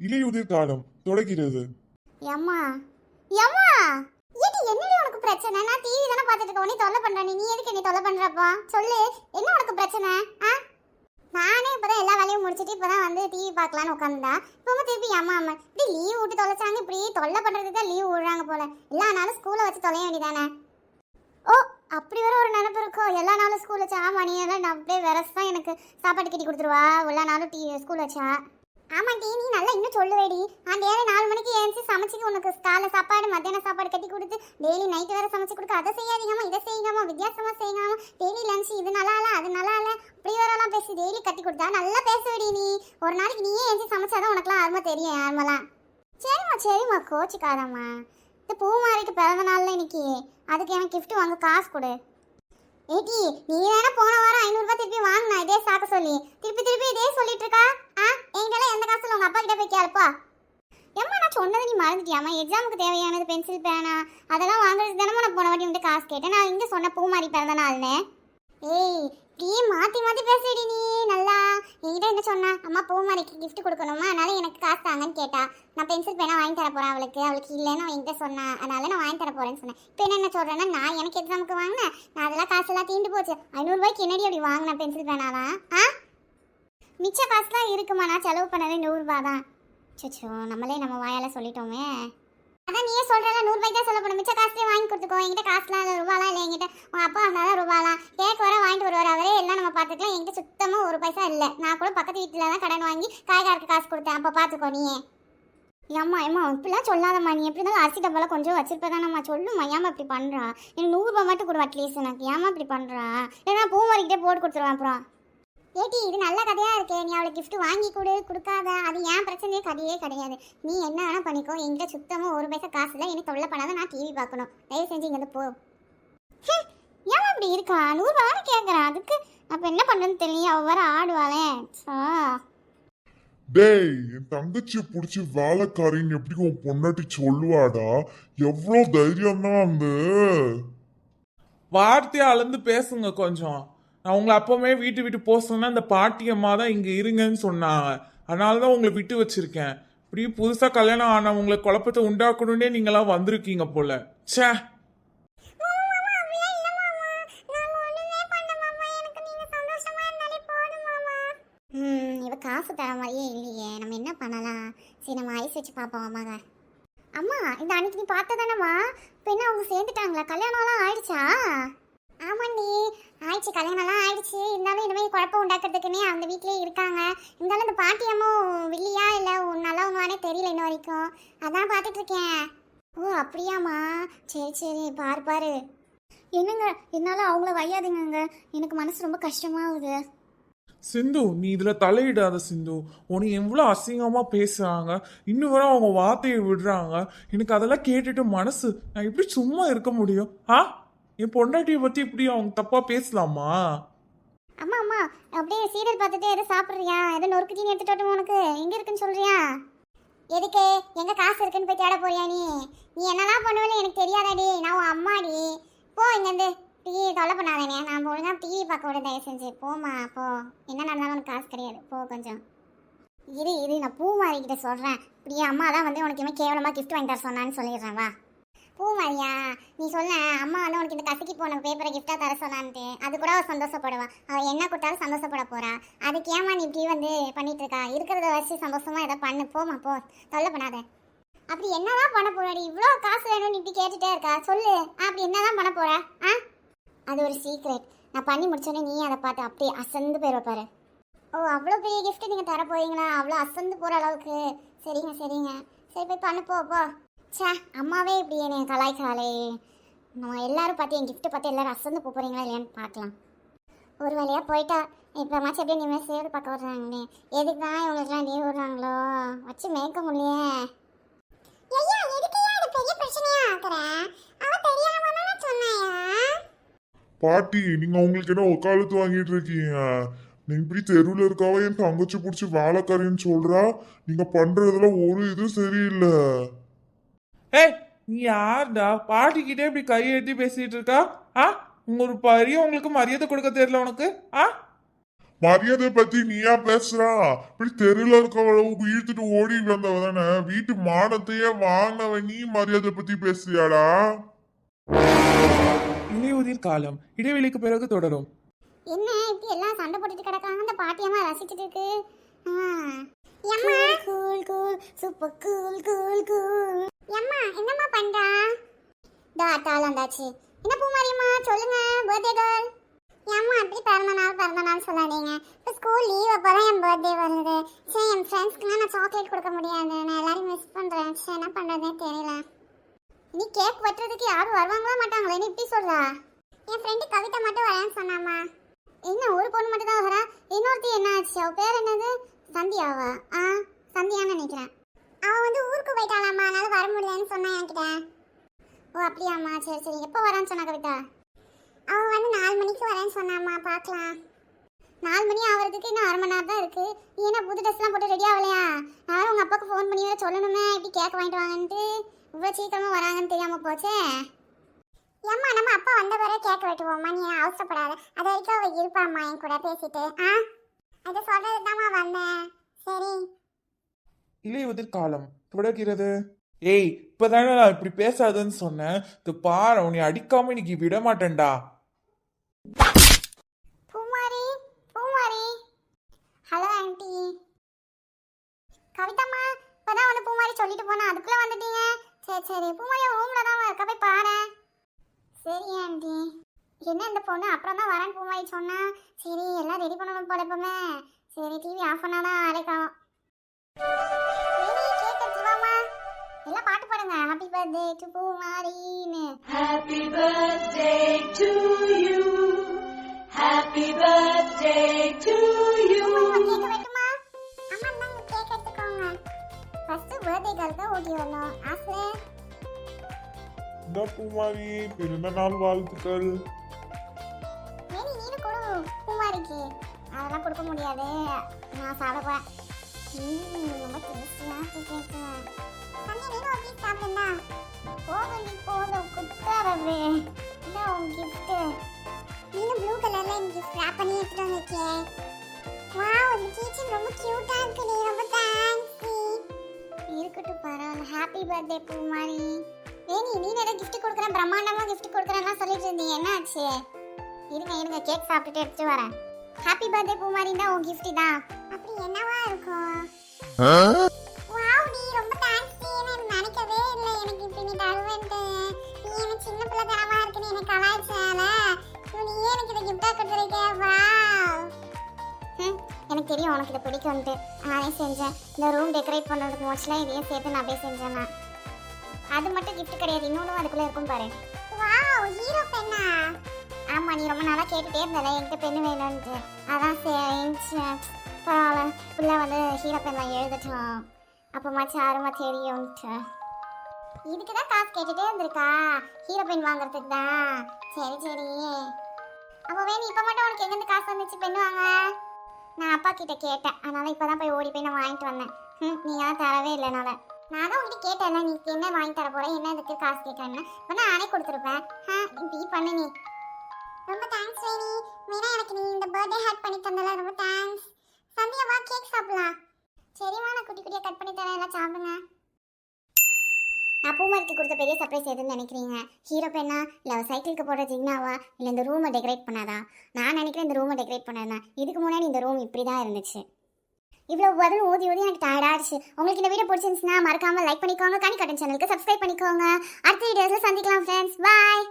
இலையுதிர் காலம் தொடங்கிறது. ஏம்மா ஏம்மா ஏடி என்னடி உனக்கு பிரச்சனை? நான் டிவி தானே பார்த்துட்டு இருக்கேன். நீ தொல்லை பண்ற. நீ எதுக்கு நீ தொல்லை பண்றப்பா? சொல்லு, என்ன உனக்கு பிரச்சனை? நானே இப்பதான் எல்லா வேலையும் முடிச்சிட்டு இப்பதான் வந்து டிவி பார்க்கலான்னு உட்காந்துதா. இப்போ திருப்பி அம்மா அம்மா இப்படி லீவ் விட்டு தொலைச்சாங்க. இப்படி தொல்லை பண்றதுக்கு தான் லீவ் விடுறாங்க போல. எல்லா நாளும் ஸ்கூலை வச்சு தொலைய வேண்டியதானே? ஓ, அப்படி வர ஒரு நினைப்பு இருக்கோ? எல்லா நாளும் ஸ்கூல் வச்சா மணி எல்லாம் நான் அப்படியே விரசம் எனக்கு சாப்பாடு கட்டி கொடுத்துருவா. எல்லா நாளும் ஸ்கூல் வச்சா. ஆமாண்டி, நீ நல்லா இன்னும் சொல்லுவேடி. அந்த ஏழை 4 மணிக்கு ஏஞ்சி சமைச்சிக்கு உனக்கு காலை சாப்பாடு மத்தியான சாப்பாடு கட்டி கொடுத்து டெய்லி நைட்டு வேற சமைச்சு கொடுக்க. அதை செய்யாதீங்கம்மா, இதை செய்யுங்கம்மா, வித்தியாசமா செய்யுங்கம்மா, டெய்லி லஞ்ச் இது நல்லா இல்லை அது நல்லா இல்லை இப்படி வரலாம் பேசி டெய்லி கட்டி கொடுத்தா நல்லா பேசுவடி நீ. ஒரு நாளைக்கு நீயே ஏஞ்சி சமைச்சாதான் உனக்குலாம் அருமை தெரியும் யாருமெல்லாம். சரிம்மா சரிம்மா, கோச்சிக்காதம்மா. இந்த பூமாரிக்கு பிறந்த நாள்ல இன்னைக்கு, அதுக்கு எனக்கு கிஃப்ட் வாங்க காசு கொடு. ஏடி, நீ தானே போன வாரம் 500 ரூபாய் திருப்பி வாங்கினா இதே சாக்க சொல்லி. திருப்பி இதே சொல்லிட்டு இருக்கா. எங்கெல்லாம் எந்த காசுல உங்க அப்பா கிட்ட போய் கேளுப்பா. ஏம்மா, நான் சொன்னது நீ மறந்துட்டியாமா? எக்ஸாமுக்கு தேவையானது பென்சில் பேனா அதெல்லாம் வாங்குறதுக்கு தானே நான் போன வாட்டி வந்து காசு கேட்டேன். நான் இங்கே சொன்ன பூமாரி பிறந்த நாள்னு. ஏய், இப்படியே மாற்றி மாற்றி பேசுடி நீ. நல்லா என்கிட்ட என்ன சொன்னா, அம்மா பூமாரிக்கு கிஃப்ட் கொடுக்கணுமா, அதனால எனக்கு காசு தாங்கன்னு கேட்டா. நான் பென்சில் பேனா வாங்கி தர போறேன் அவளுக்கு இல்லைன்னு அவன் என்கிட்ட சொன்னா. அதனால நான் வாங்கி தர போறேன்னு சொன்னேன். இப்போ என்ன சொல்றேன்னா, நான் எனக்கு எக்ஸாமுக்கு வாங்கினேன். நான் அதெல்லாம் காசெல்லாம் தீண்டு போச்சு. 500 ரூபாய்க்கு என்னடி அப்படி வாங்கினேன் பென்சில் பேனாலாம்? மிச்ச காசுலாம் இருக்குமா? நான் செலவு பண்ணதே 100 ரூபா தான். சச்சோ, நம்மளே நம்ம வாயால் சொல்லிட்டோமே. அதான் நீயே சொல்கிறல, 100 ரூபாய்க்கு தான் செலவு பண்ண. மிச்ச காசுலேயே வாங்கி கொடுத்துக்கோ. என்கிட்ட காசுலாம் ரூபாலாம் இல்லை. என்கிட்ட உங்கள் அப்பா வந்தாலும் ரூபாலாம் கேக் வர வாங்கிட்டு வருவார். அவரே எல்லாம் நம்ம பார்த்துக்கலாம். என்கிட்ட சுத்தமாக 1 பைசா இல்லை. நான் கூட பக்கத்து வீட்டில் தான் கடன் வாங்கி காய்காருக்கு காசு கொடுத்தேன். அப்போ பார்த்துக்கோ நீயே. ஏம்மா இப்படிலாம் சொல்லாதம்மா. நீ எப்படி இருந்தாலும் அரிசி டப்பாலாம் கொஞ்சம் வச்சிருப்பேதானம்மா. சொல்லுமா, ஏமா இப்படி பண்ணுறா? எனக்கு 100 ரூபா மட்டும் கொடு அட்லீஸ்ட். எனக்கு ஏமா இப்படி பண்ணுறா? ஏன்னா பூமாரிக்கிட்டே போட்டு கொடுத்துருவேன் அப்புறம். ஏட்டி, இது நல்ல கதையாக இருக்கே. நீ அவளுக்கு கிஃப்ட் வாங்கி கொடுக்காத, அது ஏன் பிரச்சனையே கதையே கிடையாது. நீ என்ன வேணால் பண்ணிக்கோ. என்கிட்ட சுத்தமாக 1 பைசா காசு இல்லை. எனக்கு தொல்லை பண்ணாத. நான் டிவி பார்க்கணும். தயவு செஞ்சு இங்கே போ. ஏன் அப்படி இருக்கா? 100 ரூபான்னு கேட்குறேன். அதுக்கு அப்போ என்ன பண்ணுறதுன்னு தெரியல. அவள் வர ஆடுவாளே. டேய், என் தங்கச்சியை பிடிச்சி வேலைக்காரின்னு எப்படி உன் பொண்டாட்டி சொல்லுவாடா? எவ்வளோ தைரியம் தான் அந்த வார்த்தையை அளந்து பேசுங்க கொஞ்சம். நான் உங்களை அப்பவுமே விட்டு போக சொன்னா அந்த பாட்டியம்மா தான் இங்க இருங்கன்னு சொன்னாங்க. அதனாலதான் உங்களை விட்டு வச்சிருக்கேன். இப்படி புதுசா கல்யாணம் ஆனவங்களை குழப்பத்தை உண்டாக்கணும்னே நீங்களாம் வந்திருக்கீங்க போல. ச்சே, இவ காசு தர மாதிரியே இல்லையே. நம்ம என்ன பண்ணலாம்? சரி, நம்ம ஐஸ் வச்சு பார்ப்போம். அம்மாங்க, அம்மா இந்த அன்னைக்கு நீ பார்த்ததானம்மா? இப்போ என்ன அவங்க சேர்ந்துட்டாங்களா? கல்யாணம்லாம் ஆயிடுச்சா? ஆமாண்டி, ஆயிடுச்சு. கல்யாணம்லாம் ஆயிடுச்சு. இருந்தாலும் இனிமேல் குழப்பம் உண்டாக்குறதுக்குன்னே அந்த வீட்லேயே இருக்காங்க. இருந்தாலும் இந்த பாட்டியம்மும் வில்லியா இல்லை நல்லா ஒன்றுவானே தெரியல இன்ன வரைக்கும். அதான் பார்த்துட்டு இருக்கேன். ஓ அப்படியாம்மா? சரி பாரு. என்னங்க, என்னால் அவங்கள வையாதுங்க. எனக்கு மனசு ரொம்ப கஷ்டமாகுது. சிந்து, நீ இதுல தலையிடாத சிந்து. உன்னை எவ்வளவு அசிங்கமா பேசுறாங்க. இன்னும் வரை அவங்க வார்த்தையை விடுறாங்க. எனக்கு அதெல்லாம் கேட்டுட்டு மனசு, நான் எப்படி சும்மா இருக்க முடியும்? என் பொண்டாட்டியை பத்தி இப்படி அவங்க தப்பா பேசலாமா? அம்மா அப்படியே சீரியல் பார்த்துட்டு எதை சாப்பிட்றியா? எதை நொறுக்கு தீனி எடுத்துட்டு வரட்டுமா? உனக்கு எங்கே இருக்குன்னு சொல்றியா? எதுக்கு? எங்கே காசு இருக்குன்னு போய் தேட போறியா நீ? நீ என்னெல்லாம் பண்ணுவேன்னு எனக்கு தெரியாதாடி. நான் உன் அம்மாடி. போ இங்கேருந்து. டிவி தொலை பண்ணாதேனே. நான் ஒழுங்காக டிவி பார்க்க விட தயவு செஞ்சு போமா. போ. என்ன நடந்தாலும் உனக்கு காசு கிடையாது. போ கொஞ்சம் இரு. நான் பூமாரிக்கிட்ட சொல்கிறேன். இப்படியே அம்மா தான் வந்து உனக்கு இவன் கேவலமாக கிஃப்ட் வாங்கி தர சொன்னான்னு சொல்லிடுறேன். வா பூமாரியா, நீ சொல்ல அம்மா வந்து உனக்கு இந்த கசக்கி போன பேப்பரை கிஃப்டாக தர சொன்னான்ட்டு. அது கூட அவள் சந்தோஷப்படுவா. அவள் என்ன கொடுத்தாலும் சந்தோஷப்பட போறா. அதுக்கு ஏமா நீ இப்படி வந்து பண்ணிட்டு இருக்கா? இருக்கிறத வச்சு சந்தோஷமா எதை பண்ணு. போமா போ, தொல்லை பண்ணாத. அப்படி என்னதான் பண்ண போறாடி? இவ்வளோ காசு வேணும்னு இப்படி கேட்டுட்டே இருக்கா? சொல்லு, அப்படி என்னதான் பண்ண போற? அது ஒரு சீக்ரெட். நான் பண்ணி முடிச்சோன்னே நீ அதை பார்த்து அப்படியே அசந்து போயிடுவ பாரு. ஓ, அவ்வளோ பெரிய கிஃப்ட் நீங்கள் தர போறீங்களா? அவ்வளோ அசந்து போகிற அளவுக்கு? சரிங்க. சரி போய் பண்ணு போ. சே, அம்மாவே இப்படி என்னை கலாய்க்காளே. நம்ம எல்லாரும் பார்த்து என் கிஃப்ட்டை பார்த்து எல்லாரும் அசந்து போகிறீங்களா இல்லையான்னு பார்க்கலாம். ஒரு வழியாக போயிட்டா. இப்போ மாச்சு அப்படியே நீங்கள் சேடு பார்க்க வர்றாங்களே. எதுக்கு தான் இவங்களுக்குலாம் லீவ் விடுறாங்களோ? வச்சு மேய்க்க முடியலையே. பெரிய பிரச்சனையா ஆக்குறேன். அவன் தெரியாம தானே சொன்னாயா? பாட்டி, நீங்க உங்களுக்கு என்ன ஒக்காலத்து வாங்கிட்டு இருக்கீங்க? நீங்க இப்படி தெருவில் இருக்காவ என் தங்கச்சி பிடிச்சி வேலைக்காரின்னு சொல்றா. நீங்க பண்றதுல ஒரு இது சரியில்லை. ஏய், நீ யாருடா பாட்டிக்கிட்டே இப்படி கையெழுத்தி பேசிட்டு இருக்கா? ஒரு பரிய உங்களுக்கு மரியாதை கொடுக்க தெரியல உனக்கு? மரியாதை பத்தி நீயா பேசுறா? இப்படி தெருல இருக்கவளவுக்கு இழுத்துட்டு ஓடி வந்தவ தானே, வீட்டு மானத்தையே வாங்கினவ, நீ மரியாதை பத்தி பேசுறியாடா? இலையுதிர் காலம் இடைவெளிக்கு பிறகு தொடரும். என்ன இப்படி எல்லாம் சண்டை போட்டுட்டு கிடக்காங்க? அந்த பாட்டியம்மா ரசிச்சுட்டு இருக்கு. எம்மா cool cool super cool cool cool. எம்மா என்னம்மா பண்றா? தாத்தால வந்தாச்சு. என்ன பூமாரியம்மா சொல்லுங்க, பர்த்டே கேர்ள். எம்மா அப்படி பிறந்த நாள் சொல்லாதீங்க. இப்போ ஸ்கூல் லீவ் அப்போதான் என் பர்த்டே வருது. சரி, என் ஃப்ரெண்ட்ஸ்க்குலாம் நான் சாக்லேட் கொடுக்க முடியாது. நான் எல்லாரையும் மிஸ் பண்ணுறேன். சரி, என்ன பண்ணுறதுனே தெரியல. இனி கேக் வெட்டுறதுக்கு யாரும் வருவாங்களா மாட்டாங்களேன்னு இப்படி சொல்றா? என் ஃப்ரெண்டு கவிதா மட்டும் வரேன்னு சொன்னாமா. என்ன ஒரு பொண்ணு மட்டும் தான் வரா? இன்னொருத்தி என்ன ஆச்சு? அவ பேர் என்னது? சந்தியாவா? சந்தியான்னு நினைக்கிறேன். அவ வந்து ஊருக்கு போயிட்டாளாம்மா, அதனால வர முடியலன்னு சொன்னா என்கிட்ட. ஓ அப்படியாம்மா, சரி சரி. எப்போ வரான்னு சொன்னா கவிதா? அவ வந்து 4 மணிக்கு வரேன்னு சொன்னாம்மா. பார்க்கலாம். 4 மணி ஆகிறதுக்கு இன்னும் 1/2 மணி நேரம் தான் இருக்கு. நீ என்ன புது ட்ரெஸ்லாம் போட்டு ரெடி ஆகலையா? நானும் உங்க அப்பாவுக்கு ஃபோன் பண்ணி வேற சொல்லணுமே இப்படி கேக் வாங்கிட்டு வாங்கன்ட்டு. இவ்வளோ சீக்கிரமா வராங்கன்னு தெரியாம போச்சே. ஏம்மா நம்ம அப்பா வந்த பிறகு கேக் வெட்டுவோம்மா, நீ அவசரப்படாத. அது வரைக்கும் அவ இருப்பாம்மா என் கூட பேசிட்டு. அதை சொல்றது தாம்மா வந்தேன். சரி. இலையுதிர் காலம் தொடர்கிறது. ஏய், இப்பதானே நான் இப்படி பேசாதன்னு சொன்னேன். இது பாரு, உன்னை அடிக்காம இன்னைக்கு விட மாட்டேன்டா. பூமாரி பூமாரி. Hello aunty. கவிதாம்மா இப்பதான் வந்து பூமாரி சொல்லிட்டு போனா, அதுக்குள்ள வந்துட்டீங்க. சரி சரி. பூமாரி ரூம்ல தான் இருக்க, போய் பாரு. சரி ஆண்டி. என்ன இந்த பொண்ணு அப்புறம் தான் வரேன் பூமாரி சொன்னா? சரி எல்லாம் ரெடி பண்ணணும் போல எப்பவுமே. சரி டிவி ஆஃப் பண்ணாதான் அழைக்கலாம். கேக் எடுத்துவாமா, எல்லாம் பாட்டு பாடுங்க. ஹாப்பி பர்த்டே டு பூமாரின்னு. Happy birthday to you. Happy birthday to you. Cake வெட்டுமா? அம்மா நாங்க கேக் எடுத்துக்கோங்க. ஃபர்ஸ்ட் பர்த்டே கேர்ள் தான் ஓடி வரணும். ஆஸ்லே இந்த பூமாரி, பிறந்த நாள் வாழ்த்துக்கள். ஏனி நீனு கொடு பூமாரிக்கு. அதெல்லாம் கொடுக்க முடியாது, நான் சாப்பிடுவேன். ரொம்ப டேஸ்டியா இருக்கு. சந்தியா நீனும் ஒரு பீஸ் சாப்பிடுண்டா. போதும் நீ போதும், குத்தாரவே. இதான் உன் கிஃப்ட். நீனும் ப்ளூ கலர்ல இந்த கிஃப்ட் ராப் பண்ணி எடுத்துட்டு வந்திருக்கேன். வாவ், இந்த கீச்சன் ரொம்ப கியூட்டா இருக்குடி. ரொம்ப தேங்க்ஸ். இருக்கட்டும் பரவாயில்ல. ஹாப்பி பர்த்டே பூமாரி. ஏனி நீ நிறைய கிஃப்ட் கொடுக்குறேன், பிரம்மாண்டமா கிஃப்ட் கொடுக்குறேன்லாம் சொல்லிட்டு இருந்தீங்க, என்ன ஆச்சு? இருங்க கேக் சாப்பிட்டுட்டு எடுத்துட்டு வரேன். ஹாப்பி பர்த்டே பூமாரி தான் உன் கிஃப்ட் தான். அப்படி என்னவா இருக்கும்? வாவ் டி, ரொம்ப தேங்க்ஸ் டி. நான் நினைக்கவே இல்லை எனக்கு இப்படி நீ தருவேன்ட்டு. நீ எனக்கு சின்ன பிள்ளை தரமா இருக்குன்னு எனக்கு கலாய்ச்சால நீ எனக்கு இதை கிஃப்டா கொடுத்துருக்கே. வாவ், எனக்கு தெரியும் உனக்கு இதை பிடிக்கும்ட்டு. நானே செஞ்சேன். இந்த ரூம் டெக்கரேட் பண்ணுறதுக்கு மோஸ்ட்லாம் இதையும் சேர்த்து நான் அப்படியே செஞ்சேன். அது மட்டும் கிஃப்ட் கிடையாது, இன்னொன்றும் அதுக்குள்ளே இருக்கும் பாரு. வாவ், ஹீரோ பென்னா? ஆமாம், நீ ரொம்ப நாளாக கேட்டுகிட்டே இருந்தல என்கிட்ட பெண்ணு வேணும்ன்ட்டு. அதான் பரவாயில்ல, பிள்ளை வந்து ஹீரோ பெண்ணெலாம் எழுதட்டும், அப்போமாச்சும் ஆர்வமாக தெரியும்ட்டு. இதுக்கு தான் காசு கேட்டுகிட்டே இருந்திருக்கா, ஹீரோ பெண் வாங்குறதுக்கு தான். சரி சரி. அப்போ வேணும் இப்போ மட்டும் உனக்கு எங்கேருந்து காசு வந்துச்சு பெண்ணு வாங்க? நான் அப்பா கிட்ட கேட்டேன், அதனால் இப்போ தான் போய் ஓடி போய் நான் வாங்கிட்டு வந்தேன். நீங்கள் தரவே இல்லை என்னால். நான் தான் உங்ககிட்ட கேட்டேன்ல, நீ என்ன வாங்கி தர போகிறேன், என்ன இதுக்கு காசு கேட்குறேன்னு. இப்போ நானே கொடுத்துருப்பேன். இப்படி பண்ணு நீ. ரொம்ப தேங்க்ஸ் வேணி. வேணா எனக்கு நீ இந்த பர்த்டே ஹேட் பண்ணி தந்தல, ரொம்ப தேங்க்ஸ். சந்தியா வா கேக் சாப்பிடலாம். சரிம்மா, நான் குட்டி குட்டியாக கட் பண்ணி தரேன், எல்லாம் சாப்பிடுங்க. நான் பூமாரிக்கு கொடுத்த பெரிய சர்ப்ரைஸ் எதுன்னு நினைக்கிறீங்க? ஹீரோ பெண்ணா, இல்லை சைக்கிளுக்கு போடுற ஜிக்னாவா, இல்லை இந்த ரூமை டெக்கரேட் பண்ணாதா? நான் நினைக்கிறேன் இந்த ரூமை டெக்கரேட் பண்ணாதான். இதுக்கு முன்னாடி இந்த ரூம் இப்படி தான் இருந்துச்சு. இவ்வளோ பதிலும் ஊதி எனக்கு டயர்டாகிடுச்சு. உங்களுக்கு இந்த வீடியோ பிடிச்சிருந்துச்சுன்னா மறக்காமல் லைக் பண்ணிக்கோங்க. கனி காட்டன் சேனலுக்கு சப்ஸ்கிரைப் பண்ணிக்கோங்க. அடுத்த வீடியோஸில் சந்திக்கலாம் ஃப்ரெண்ட்ஸ். பாய்.